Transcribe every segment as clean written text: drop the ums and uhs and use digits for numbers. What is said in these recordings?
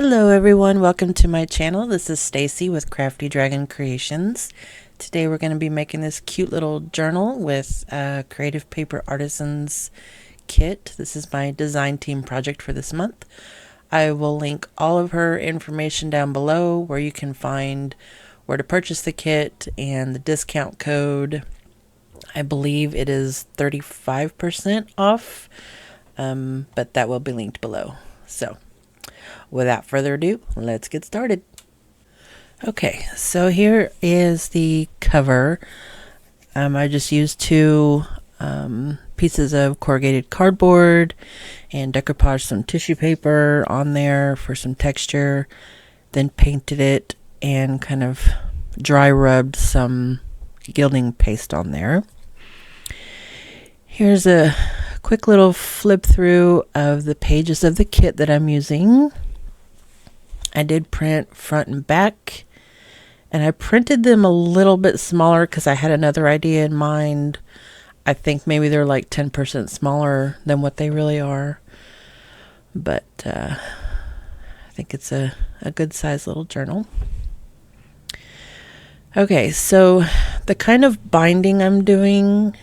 Hello everyone, welcome to my channel. This is Stacy with Crafty Dragon Creations. Today we're going to be making this cute little journal with Kreativ Paper Artisan's kit. This is my design team project for this month. I will link all of her information down below where you can find where to purchase the kit and the discount code. I believe it is 35% off, but that will be linked below. So without further ado, let's get started. Okay, so here is the cover. I just used two pieces of corrugated cardboard and decoupaged some tissue paper on there for some texture, then painted it and kind of dry rubbed some gilding paste on there. Here's a quick little flip through of the pages of the kit that I'm using. I did print front and back, and I printed them a little bit smaller because I had another idea in mind. I think maybe they're like 10% smaller than what they really are, but I think it's a good size little journal. Okay, so the kind of binding I'm doing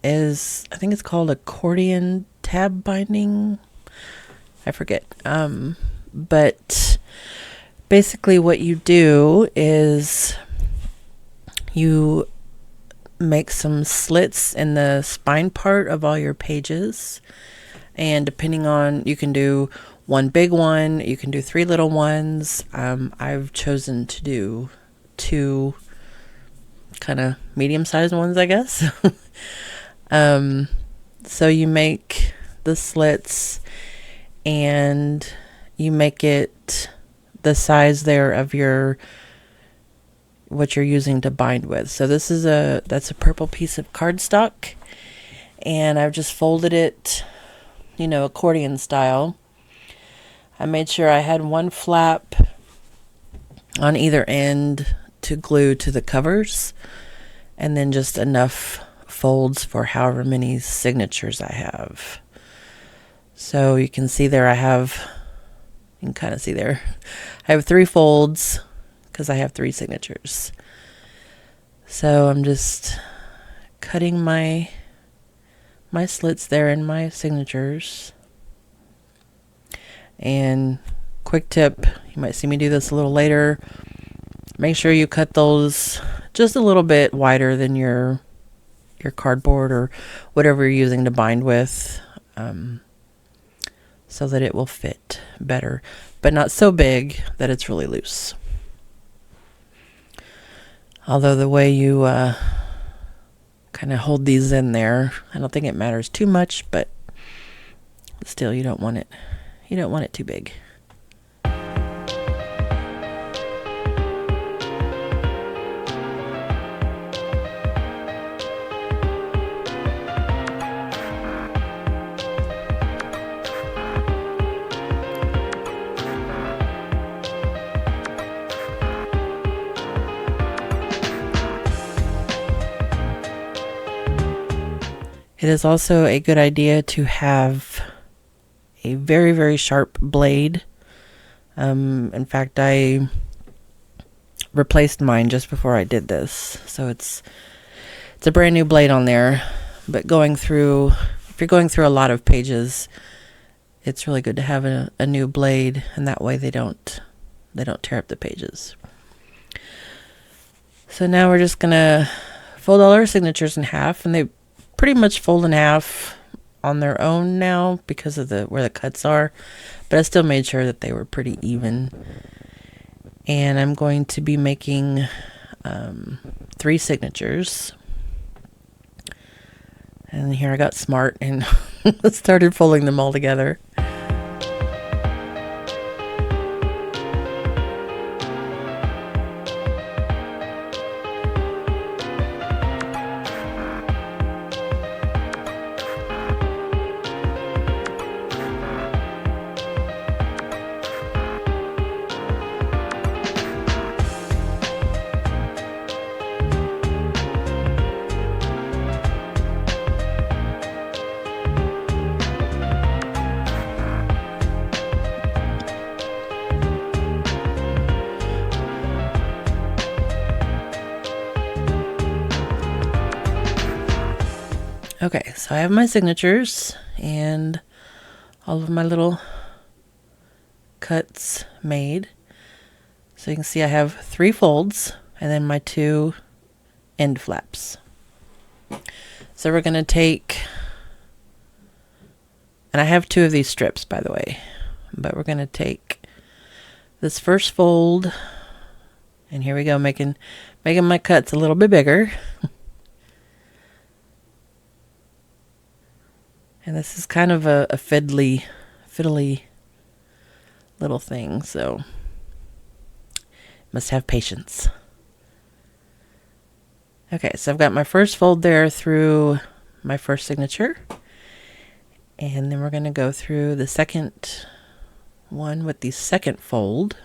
is, I think it's called accordion tab binding. I forget. But basically what you do is you make some slits in the spine part of all your pages. And depending on, you can do one big one, you can do three little ones. I've chosen to do two kind of medium-sized ones, I guess. So you make the slits and you make it the size there of your, what you're using to bind with. So this is that's a purple piece of cardstock, and I've just folded it, accordion style. I made sure I had one flap on either end to glue to the covers, and then just enough folds for however many signatures I have. So you can see there you can kind of see there, I have 3 folds because I have 3 signatures. So I'm just cutting my slits there in my signatures. And quick tip, you might see me do this a little later, make sure you cut those just a little bit wider than your cardboard or whatever you're using to bind with, so that it will fit better, but not so big that it's really loose. Although the way you kind of hold these in there, I don't think it matters too much, but still you don't want it too big. It is also a good idea to have a very, very sharp blade. In fact, I replaced mine just before I did this. So it's a brand new blade on there. But if you're going through a lot of pages, it's really good to have a new blade, and that way they don't tear up the pages. So now we're just gonna fold all our signatures in half, and they pretty much fold in half on their own now because of where the cuts are, but I still made sure that they were pretty even. And I'm going to be making 3 signatures. And here I got smart and started folding them all together. Okay, so I have my signatures and all of my little cuts made. So you can see I have 3 folds and then my 2 end flaps. So we're going to take, and I have 2 of these strips, by the way, but we're going to take this first fold, and here we go, making my cuts a little bit bigger. And this is kind of a fiddly little thing, so must have patience. Okay, so I've got my first fold there through my first signature, and then we're going to go through the second one with the second fold.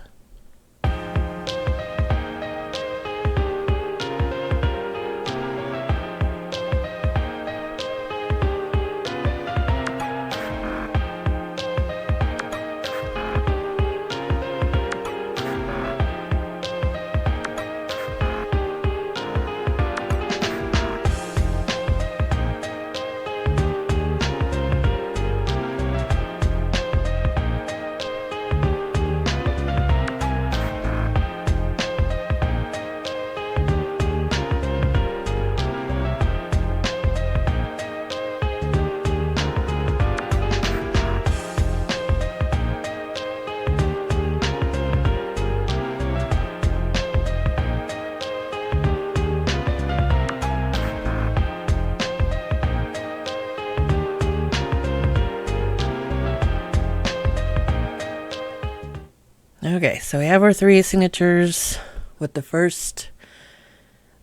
Okay, so we have our 3 signatures with the first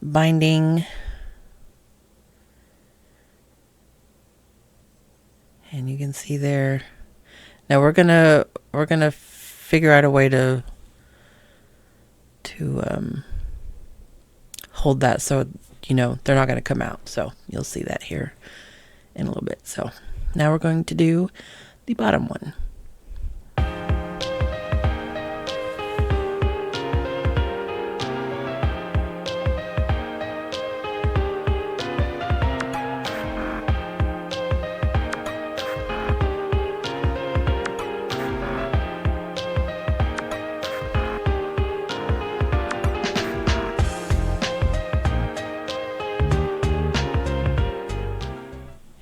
binding, and you can see there. Now we're gonna figure out a way to hold that so you know they're not going to come out. So you'll see that here in a little bit. So now we're going to do the bottom one.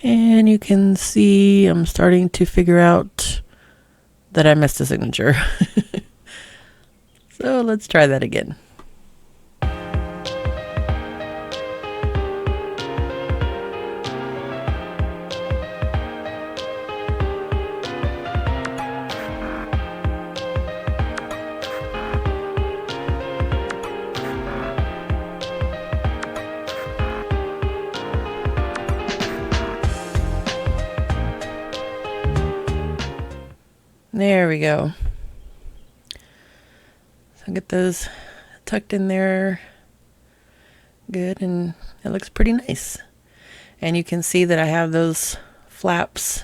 And you can see I'm starting to figure out that I missed a signature. So let's try that again. There we go. So get those tucked in there good, and it looks pretty nice. And you can see that I have those flaps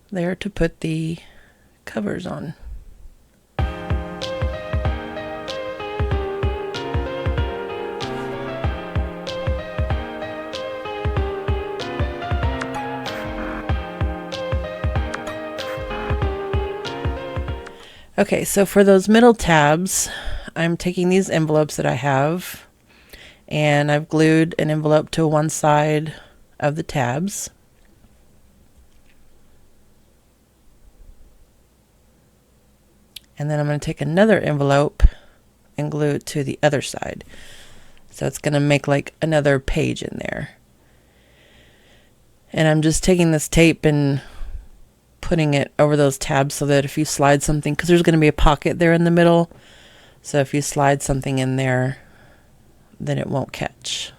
there to put the covers on. Okay, so for those middle tabs, I'm taking these envelopes that I have, and I've glued an envelope to one side of the tabs. And then I'm going to take another envelope and glue it to the other side. So it's going to make like another page in there. And I'm just taking this tape and putting it over those tabs so that if you slide something, because there's going to be a pocket there in the middle, so if you slide something in there, then it won't catch.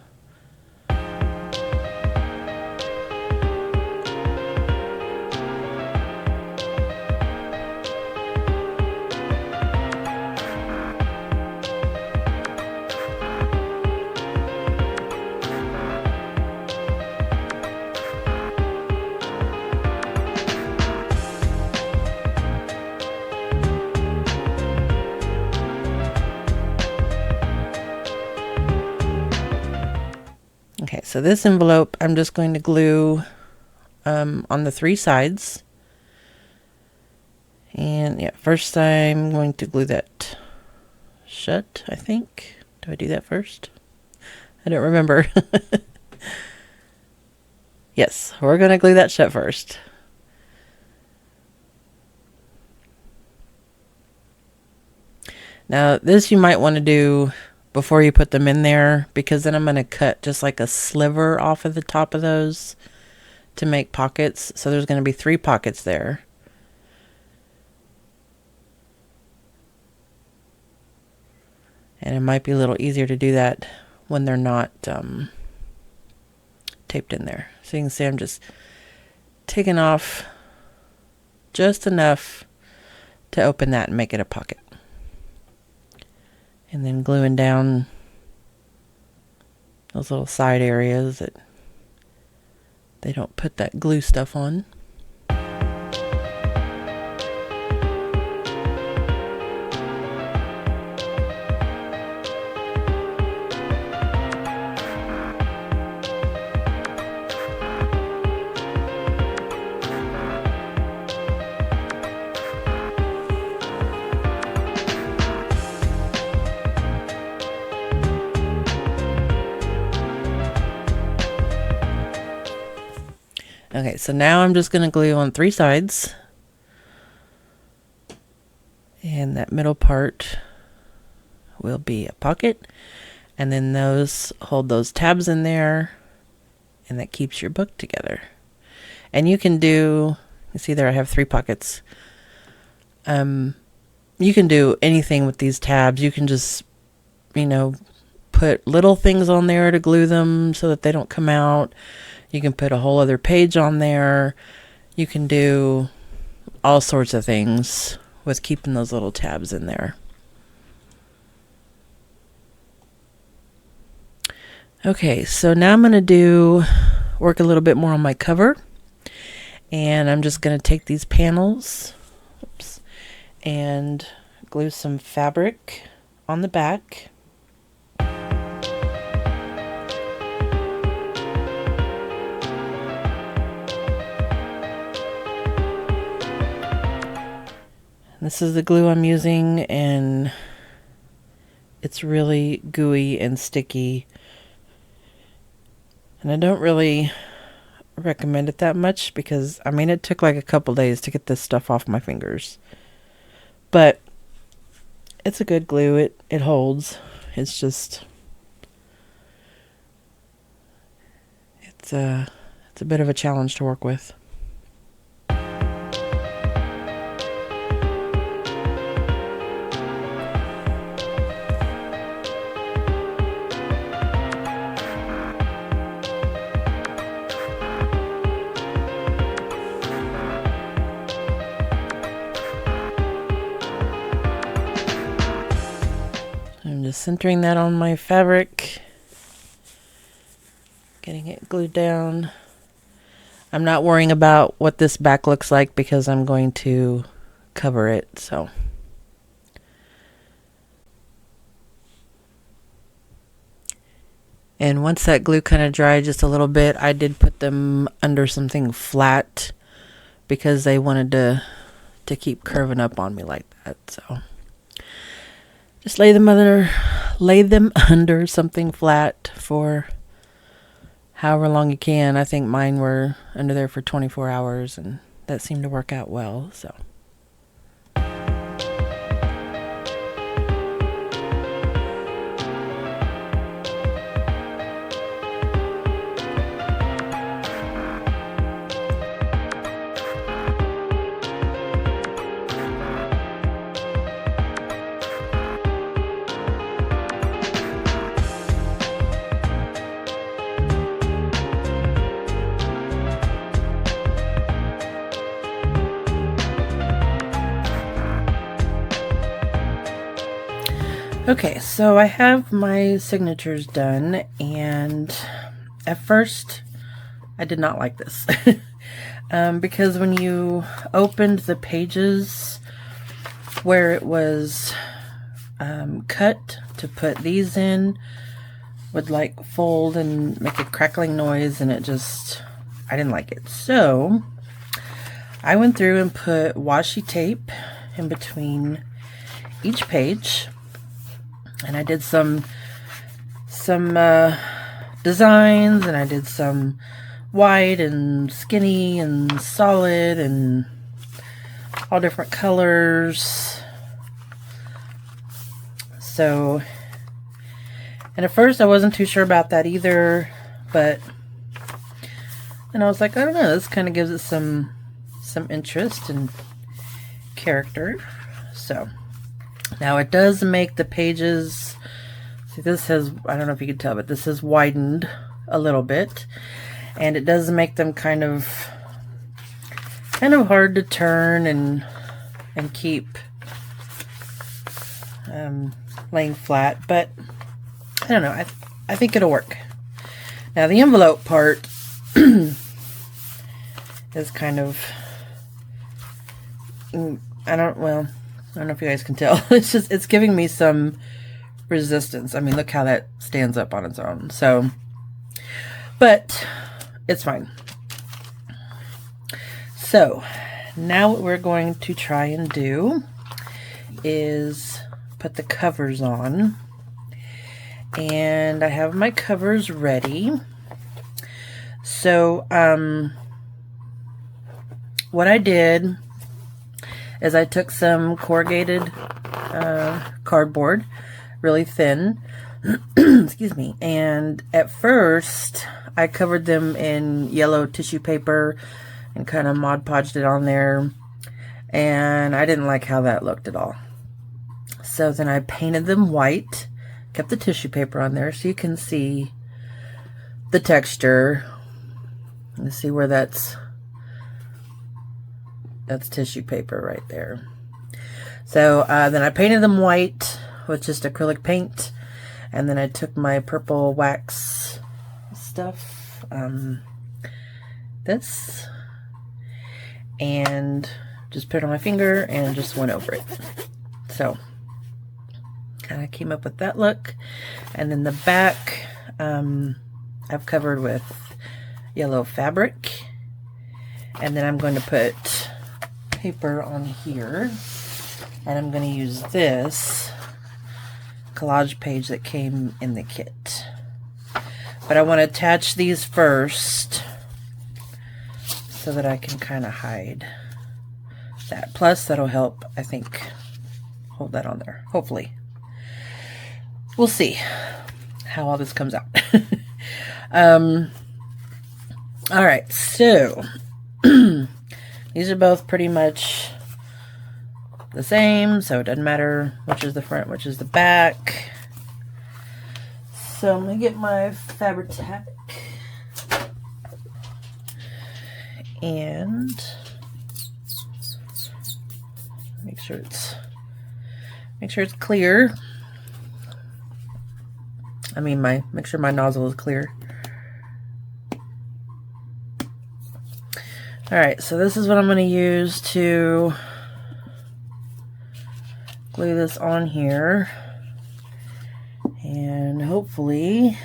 so this envelope I'm just going to glue on the 3 sides. And yeah, first I'm going to glue that shut, I think. Do I do that first? I don't remember. Yes, we're going to glue that shut first. Now this you might want to do before you put them in there, because then I'm going to cut just like a sliver off of the top of those to make pockets. So there's going to be 3 pockets there. And it might be a little easier to do that when they're not taped in there. So you can see I'm just taking off just enough to open that and make it a pocket. And then gluing down those little side areas that they don't put that glue stuff on. Okay, so now I'm just going to glue on 3 sides. And that middle part will be a pocket. And then those hold those tabs in there. And that keeps your book together. And you can do, you see there I have 3 pockets. You can do anything with these tabs. You can just, you know, put little things on there to glue them so that they don't come out. You can put a whole other page on there. You can do all sorts of things with keeping those little tabs in there. Okay, so now I'm going to work a little bit more on my cover. And I'm just going to take these panels, and glue some fabric on the back. This is the glue I'm using, and it's really gooey and sticky. And I don't really recommend it that much because, I mean, it took like a couple days to get this stuff off my fingers. But it's a good glue. It holds. It's just, it's a bit of a challenge to work with. I'm just centering that on my fabric, getting it glued down. I'm not worrying about what this back looks like because I'm going to cover it, so. And once that glue kind of dried just a little bit, I did put them under something flat because they wanted to keep curving up on me like that, so. Just lay them under something flat for however long you can. I think mine were under there for 24 hours, and that seemed to work out well, so. Okay, so I have my signatures done, and at first I did not like this because when you opened the pages where it was cut to put these in, would like fold and make a crackling noise, and it just, I didn't like it. So I went through and put washi tape in between each page, and I did some designs, and I did some white and skinny and solid and all different colors. So, and at first I wasn't too sure about that either, but then I was like, I don't know, this kind of gives it some interest and character. So now it does make the pages, see, this has, I don't know if you can tell, but this is widened a little bit, and it does make them kind of hard to turn and keep laying flat, but I don't know, I think it'll work. Now the envelope part is kind of, I don't know if you guys can tell. It's giving me some resistance. I mean, look how that stands up on its own. So, but it's fine. So now what we're going to try and do is put the covers on, and I have my covers ready. So what I did is I took some corrugated cardboard, really thin, excuse me, and at first I covered them in yellow tissue paper and kind of Mod Podged it on there, and I didn't like how that looked at all. So then I painted them white, kept the tissue paper on there so you can see the texture. You see where that's tissue paper right there. So then I painted them white with just acrylic paint, and then I took my purple wax stuff, this, and just put it on my finger and just went over it. So kind of came up with that look. And then the back I've covered with yellow fabric, and then I'm going to put paper on here, and I'm going to use this collage page that came in the kit. But I want to attach these first so that I can kind of hide that. Plus that'll help, I think, hold that on there, hopefully. We'll see how all this comes out. All right, so these are both pretty much the same, so it doesn't matter which is the front, which is the back. So I'm going to get my Fabri-Tac and make sure it's clear. I mean, make sure my nozzle is clear. Alright, so this is what I'm going to use to glue this on here, and hopefully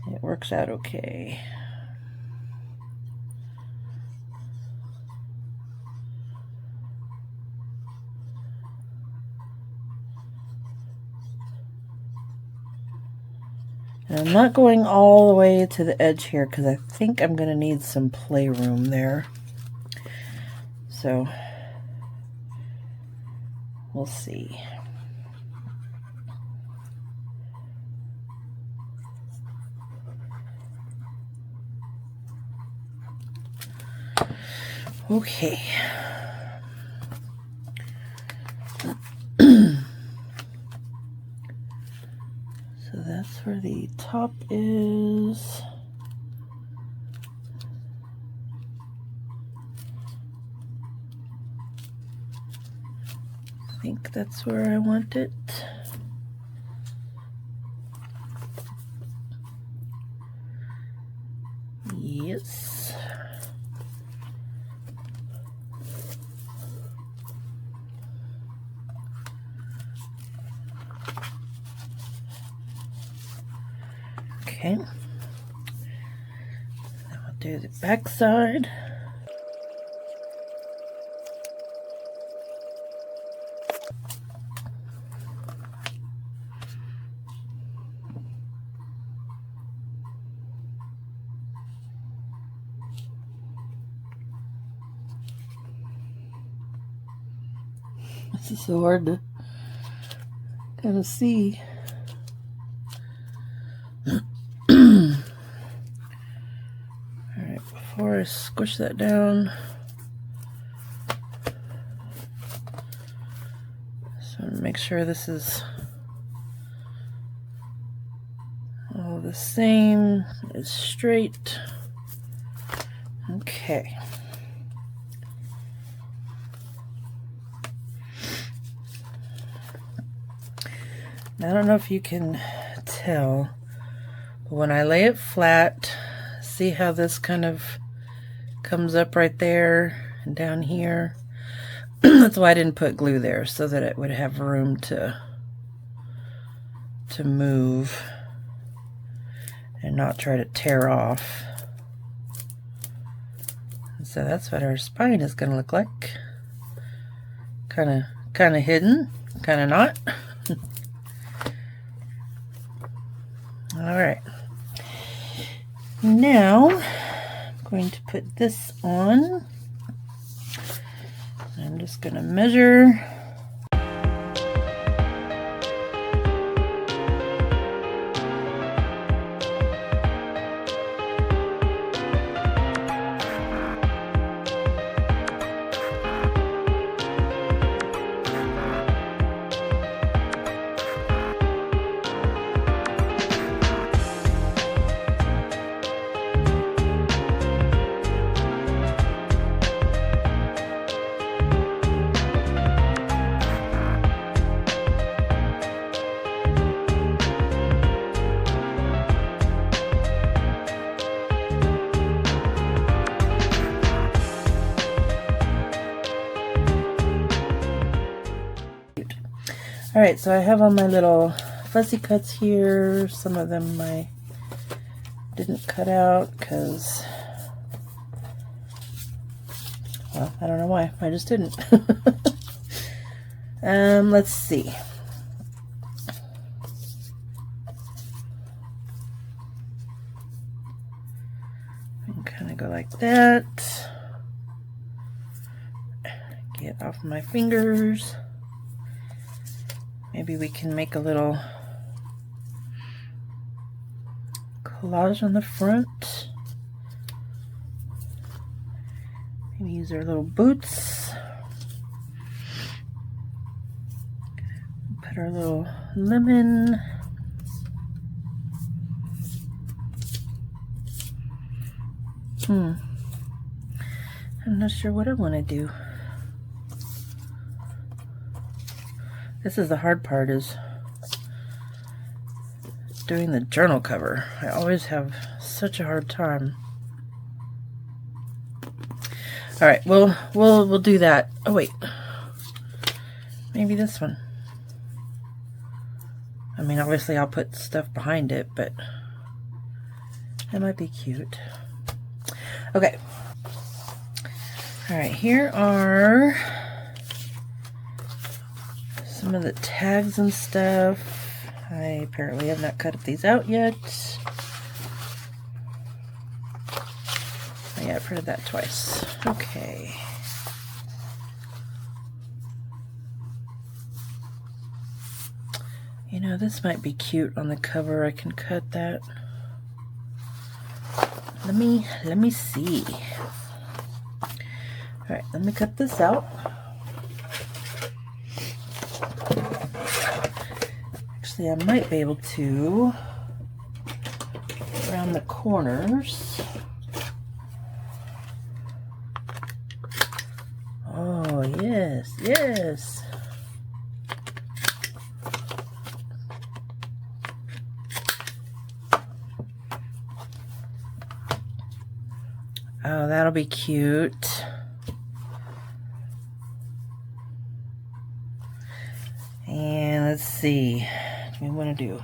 it works out okay. And I'm not going all the way to the edge here because I think I'm going to need some playroom there. So we'll see. Okay. So that's where the top is. I think that's where I want it. Yes. Okay. Now I'll do the back side. This is so hard to kind of see. Alright, before I squish that down, so make sure this is all the same, it's straight. Okay. I don't know if you can tell, but when I lay it flat, see how this kind of comes up right there and down here? That's why I didn't put glue there, so that it would have room to move and not try to tear off. And so that's what our spine is going to look like. Kind of hidden, kind of not. Alright, now I'm going to put this on. I'm just going to measure. Alright, so I have all my little fuzzy cuts here. Some of them I didn't cut out because, well, I don't know why. I just didn't. Let's see. And kind of go like that. Get off my fingers. Maybe we can make a little collage on the front. Maybe use our little boots. Put our little lemon. I'm not sure what I want to do. This is the hard part, is doing the journal cover. I always have such a hard time. All right, we'll do that. Oh wait, maybe this one. I mean, obviously I'll put stuff behind it, but it might be cute. Okay. All right, here are some of the tags and stuff. I apparently have not cut these out yet. Oh yeah, I printed that twice. Okay. You know, this might be cute on the cover. I can cut that. Let me see. All right, let me cut this out. Actually, I might be able to around the corners. Oh, yes, yes. Oh, that'll be cute. And let's see. What do we want to do?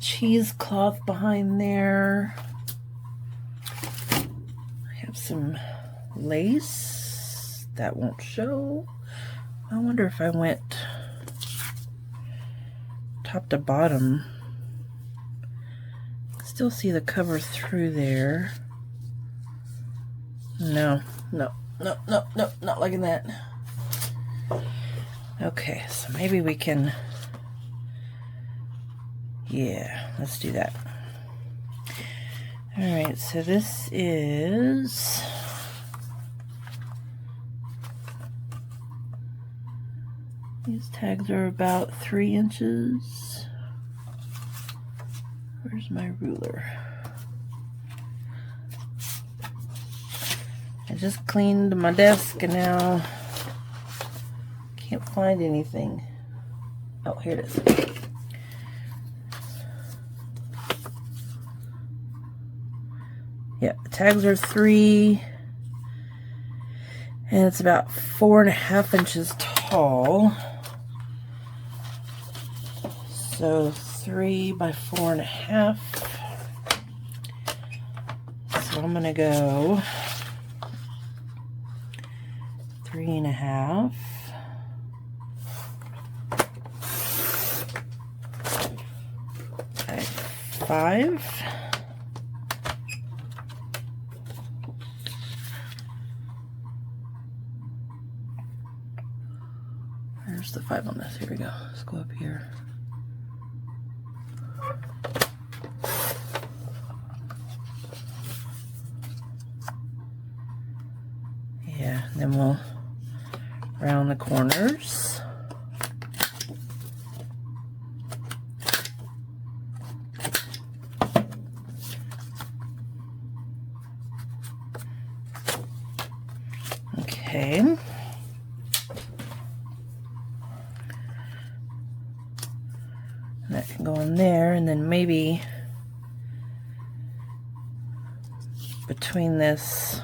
cheesecloth behind there. I have some lace that won't show. I wonder if I went top to bottom. Still see the cover through there. No, not liking that. Okay, so maybe we can, yeah, let's do that. All right, so this is, these tags are about 3 inches. Where's my ruler? I just cleaned my desk and now can't find anything. Oh, here it is. Yeah, the tags are 3, and it's about 4.5 inches tall. So 3 by 4.5. So I'm gonna go 3.5. 5. Where's the 5 on this? Here we go. Let's go up here. Yeah, and then we'll round the corners. Okay. And that can go in there, and then maybe between this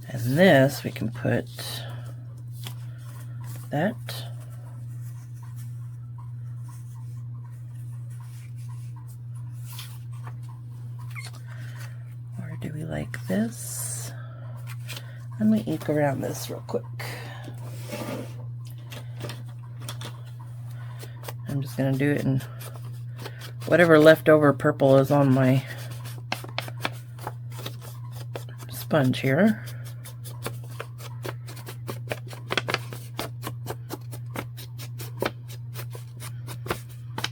and this we can put that. Or do we like this? Let me ink around this real quick. I'm just going to do it in whatever leftover purple is on my sponge here.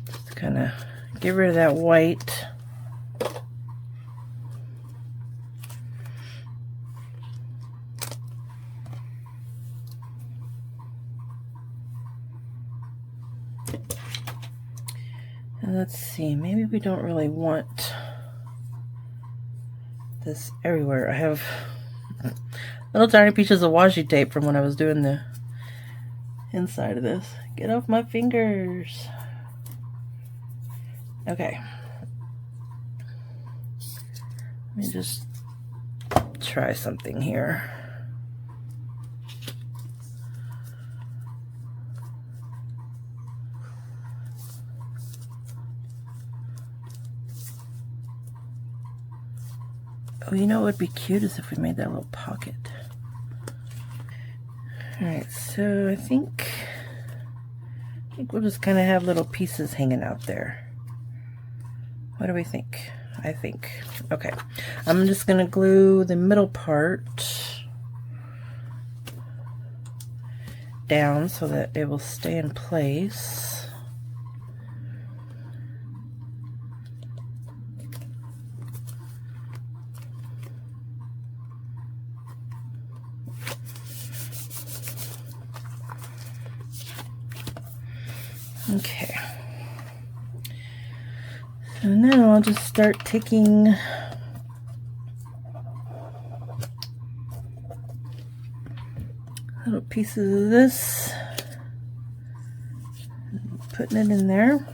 Just kind of get rid of that white. Let's see, maybe we don't really want this everywhere. I have little tiny pieces of washi tape from when I was doing the inside of this. Get off my fingers. Okay. Let me just try something here. Oh, you know what would be cute is if we made that little pocket. Alright, so I think we'll just kind of have little pieces hanging out there. What do we think? I think. Okay, I'm just going to glue the middle part down so that it will stay in place. Okay, so now I'll just start taking little pieces of this, putting it in there.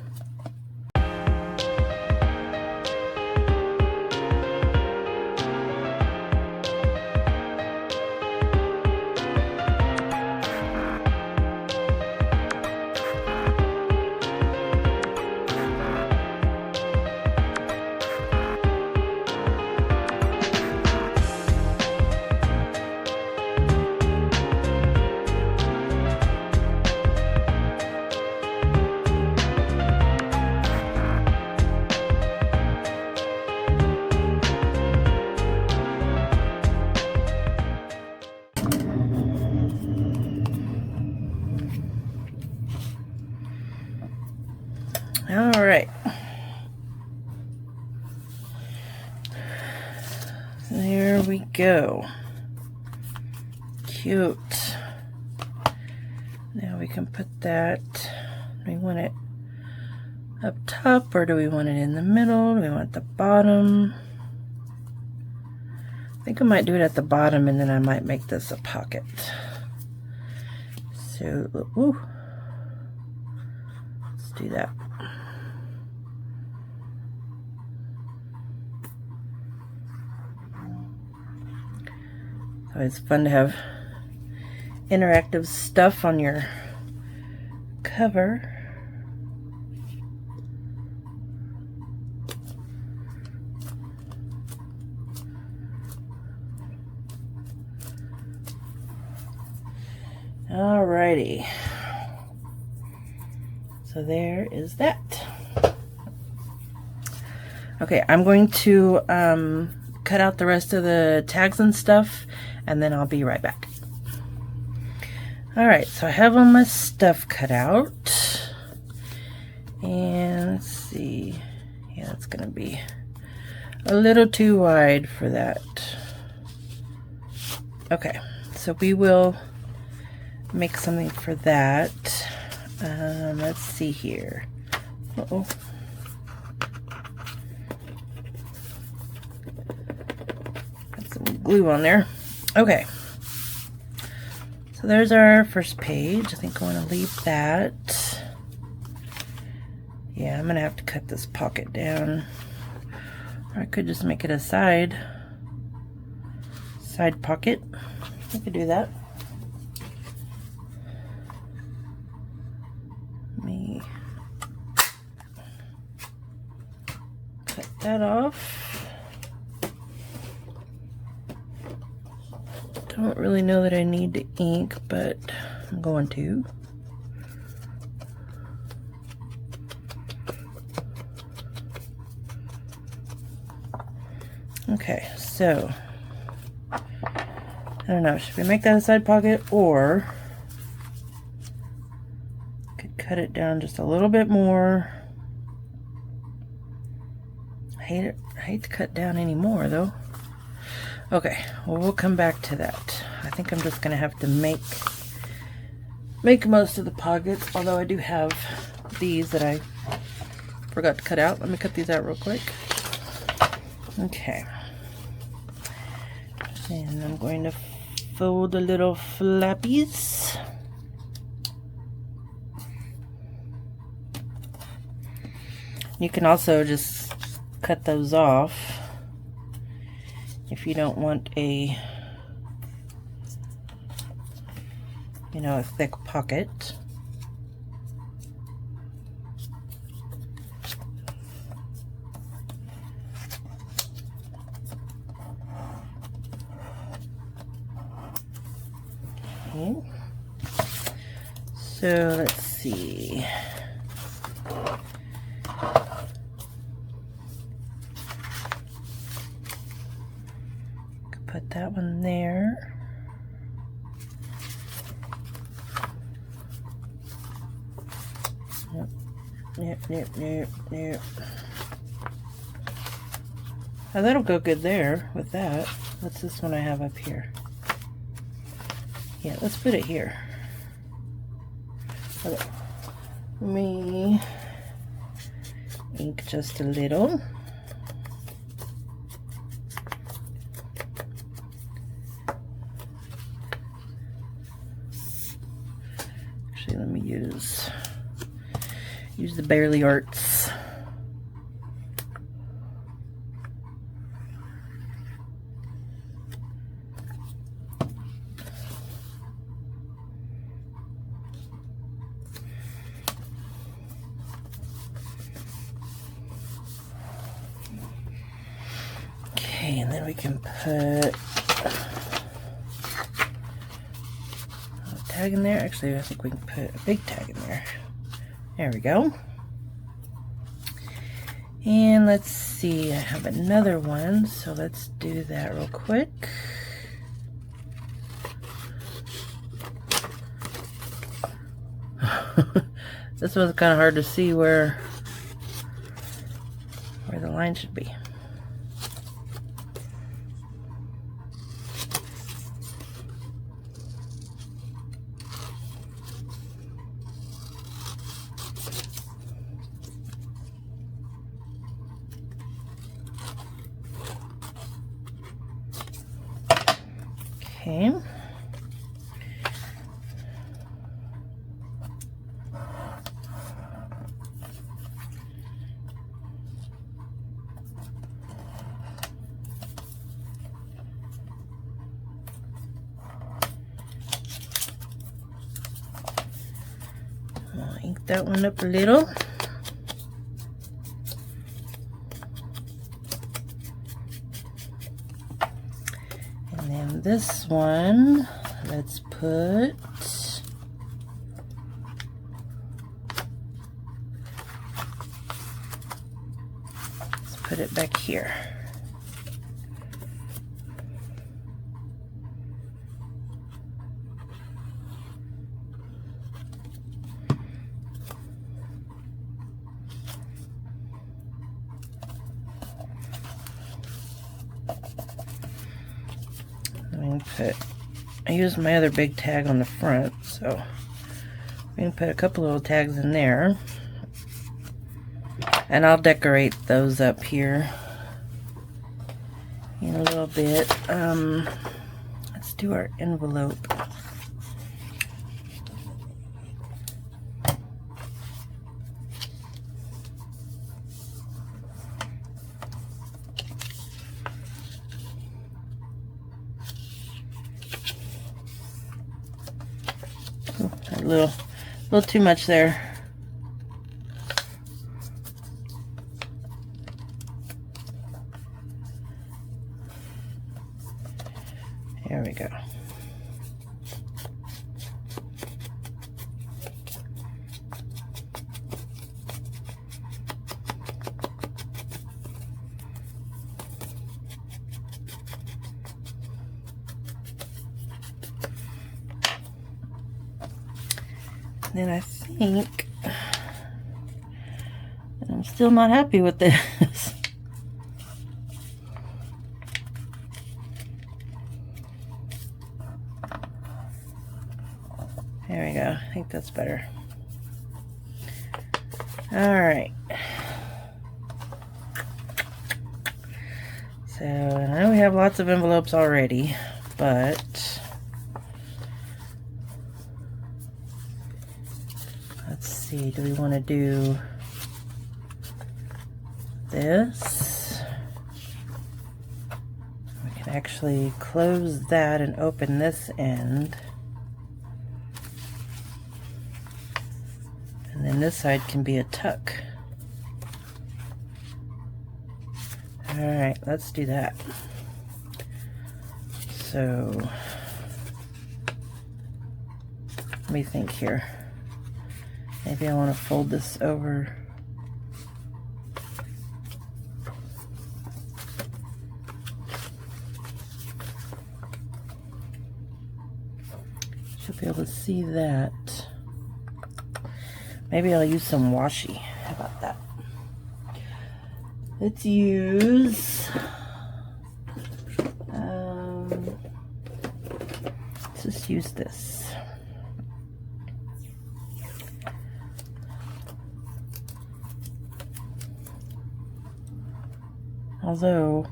There we go. Cute. Now we can put that. Do we want it up top or do we want it in the middle? Do we want it at the bottom? I think I might do it at the bottom and then I might make this a pocket. So, ooh, let's do that. It's fun to have interactive stuff on your cover. Alrighty. So there is that. Okay, I'm going to cut out the rest of the tags and stuff, and then I'll be right back. Alright, so I have all my stuff cut out. And let's see. Yeah, it's going to be a little too wide for that. Okay, so we will make something for that. Let's see here. Uh-oh. Got some glue on there. Okay. So there's our first page. I think I want to leave that. Yeah, I'm going to have to cut this pocket down. Or I could just make it a side pocket. I could do that. Let me cut that off. Don't really know that I need the ink, but I'm going to. Okay, so I don't know, should we make that a side pocket, or could cut it down just a little bit more. I hate to cut down any more though. Okay, well, we'll come back to that. I think I'm just gonna have to make most of the pockets, although I do have these that I forgot to cut out. Let me cut these out real quick. Okay. And I'm going to fold the little flappies. You can also just cut those off if you don't want a, you know, a thick pocket. Okay. So let's see. Put that one there. Nope. Oh, that'll go good there with that. What's this one I have up here? Yeah, let's put it here. Okay. Let me ink just a little. Actually, let me use the Barely Arts. Okay, and then we can put a tag in there. Actually, I think we can put a big tag in there. There we go. And let's see, I have another one, so let's do that real quick. This was kind of hard to see where the line should be. Okay. I'll ink that one up a little. And then this one, let's put it back here. I used my other big tag on the front, so I'm going to put a couple little tags in there. And I'll decorate those up here in a little bit. Let's do our envelope. A little too much there. There we go. Then I think I'm still not happy with this. There we go. I think that's better. All right. So I know we have lots of envelopes already, but let's see. Do we want to do this? We can actually close that and open this end. And then this side can be a tuck. Alright, let's do that. So, let me think here. Maybe I want to fold this over. Should be able to see that. Maybe I'll use some washi. How about that? Let's use let's just use this. Although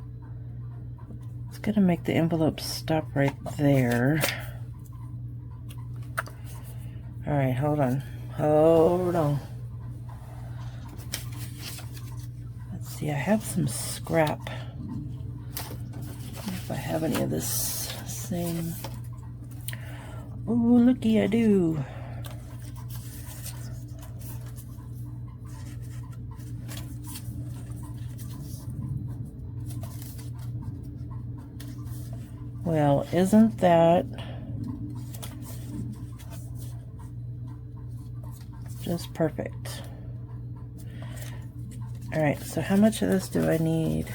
it's gonna make the envelope stop right there. All right, hold on. Hold on. Let's see, I have some scrap. If I have any of this same. Oh, looky, I do. Well, isn't that just perfect? All right, so how much of this do I need?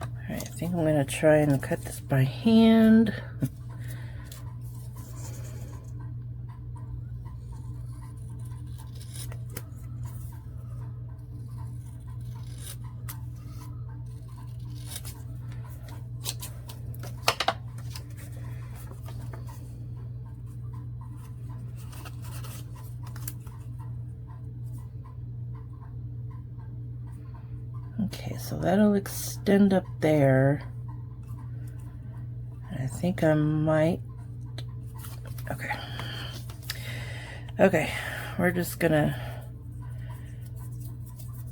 All right, I think I'm going to try and cut this by hand. so that'll extend up there. I think I might, okay, we're just gonna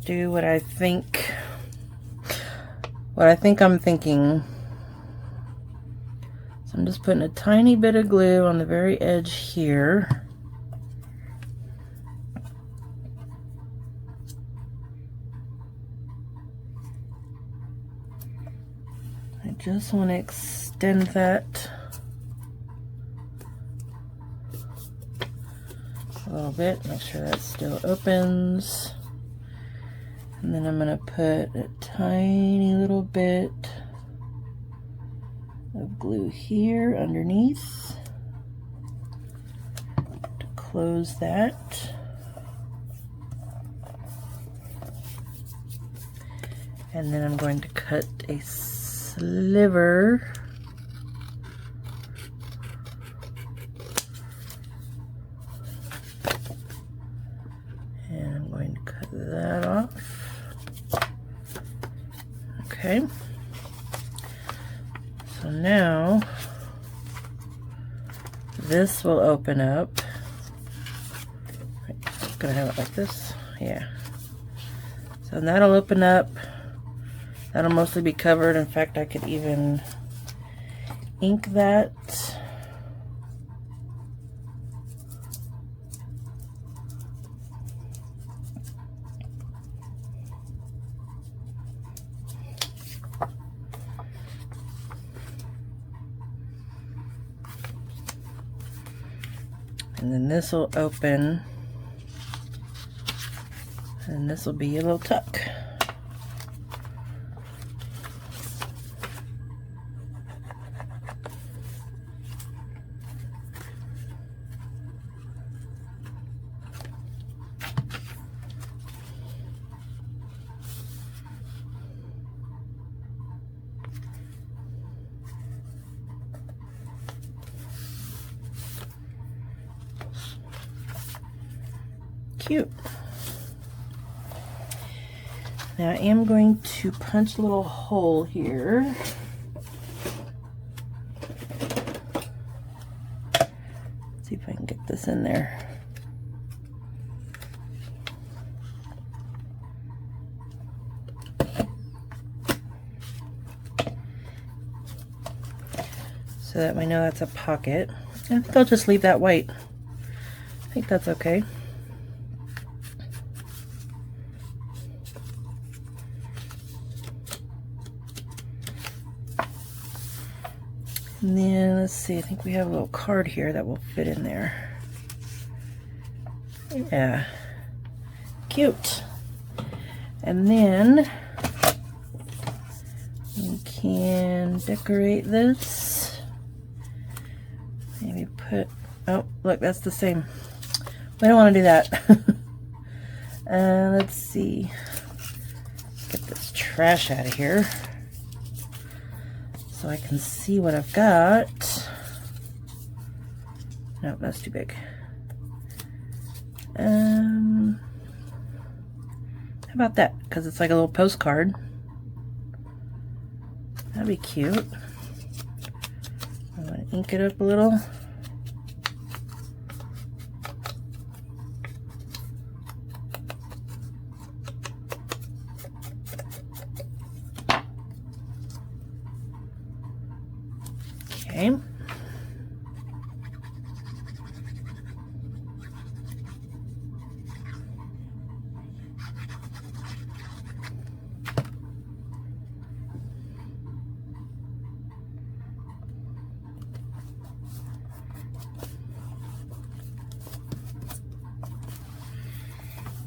do what I think I'm thinking. So I'm just putting a tiny bit of glue on the very edge here. I just want to extend that a little bit, make sure that still opens. And then I'm going to put a tiny little bit of glue here underneath to close that. And then I'm going to cut a sliver and I'm going to cut that off. Okay, so now this will open up. I'm gonna have it like this, yeah. So that'll open up. That'll mostly be covered. In fact, I could even ink that. And then this will open, and this will be a little tuck. Cute. Now I am going to punch a little hole here. Let's see if I can get this in there. So that we know that's a pocket. I think I'll just leave that white. I think that's okay. And then let's see, I think we have a little card here that will fit in there. Yeah, cute. And then we can decorate this. Maybe put, oh, look, that's the same. We don't want to do that. Let's see. Get this trash out of here so I can see what I've got. Nope, that's too big. How about that? Because it's like a little postcard. That'd be cute. I'm going to ink it up a little. Okay.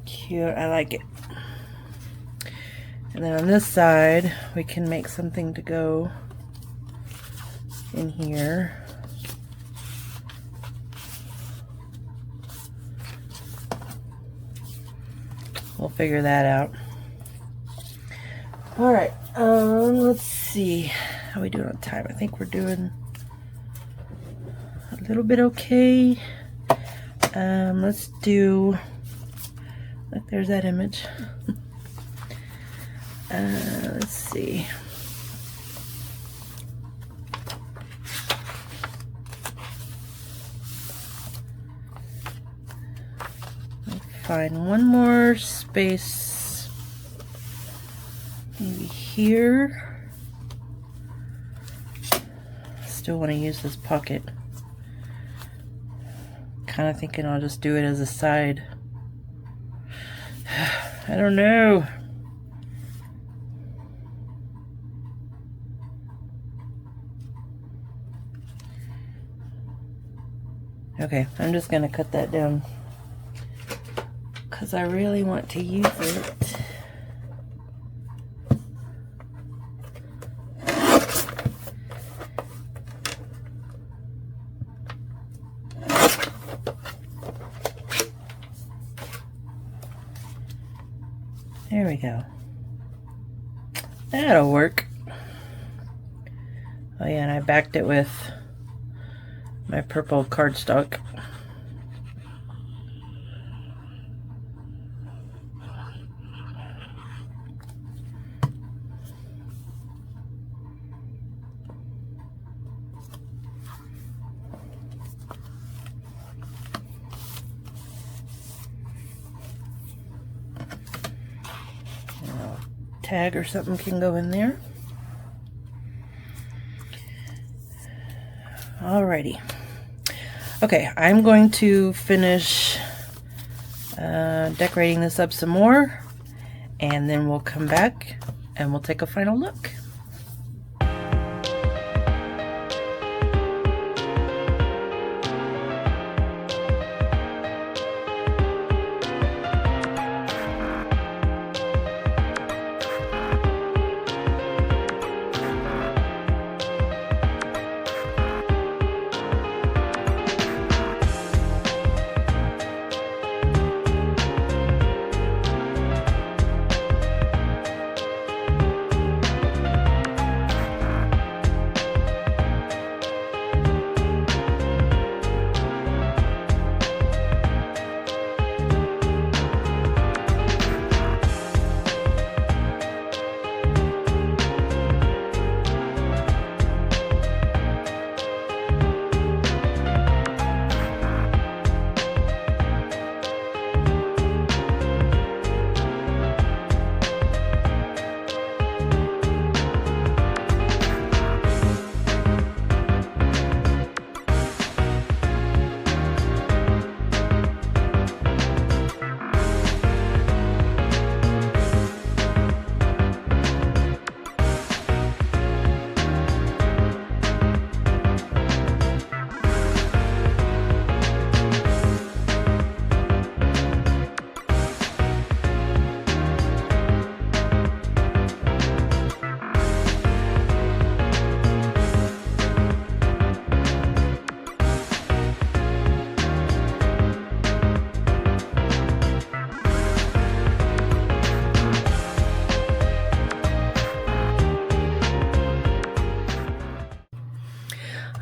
Cute, I like it. And then on this side, we can make something to go in here. We'll figure that out. All right, let's see how we doing on time. I think we're doing a little bit okay. Let's do, look, there's that image. Let's see. Find one more space, maybe here. Still want to use this pocket. Kind of thinking I'll just do it as a side. I don't know. Okay, I'm just gonna cut that down because I really want to use it. There we go. That'll work. Oh yeah, and I backed it with my purple cardstock. Tag or something can go in there. Alrighty. Okay, I'm going to finish decorating this up some more, and then we'll come back and we'll take a final look.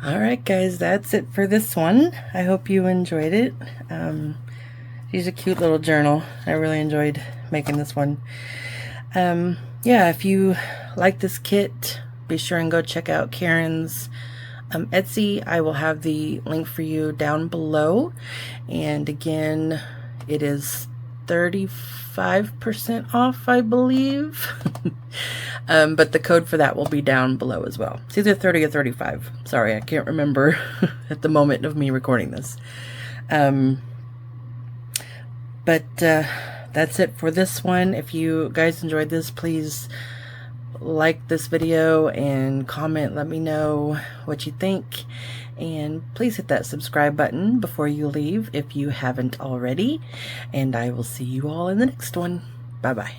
Alright guys, that's it for this one. I hope you enjoyed it. She's a cute little journal. I really enjoyed making this one. Yeah, if you like this kit, be sure and go check out Karin's Etsy. I will have the link for you down below. And again, it is 35% off, I believe. But the code for that will be down below as well. It's either 30 or 35. Sorry, I can't remember at the moment of me recording this. But that's it for this one. If you guys enjoyed this, please like this video and comment. Let me know what you think. And please hit that subscribe button before you leave if you haven't already. And I will see you all in the next one. Bye-bye.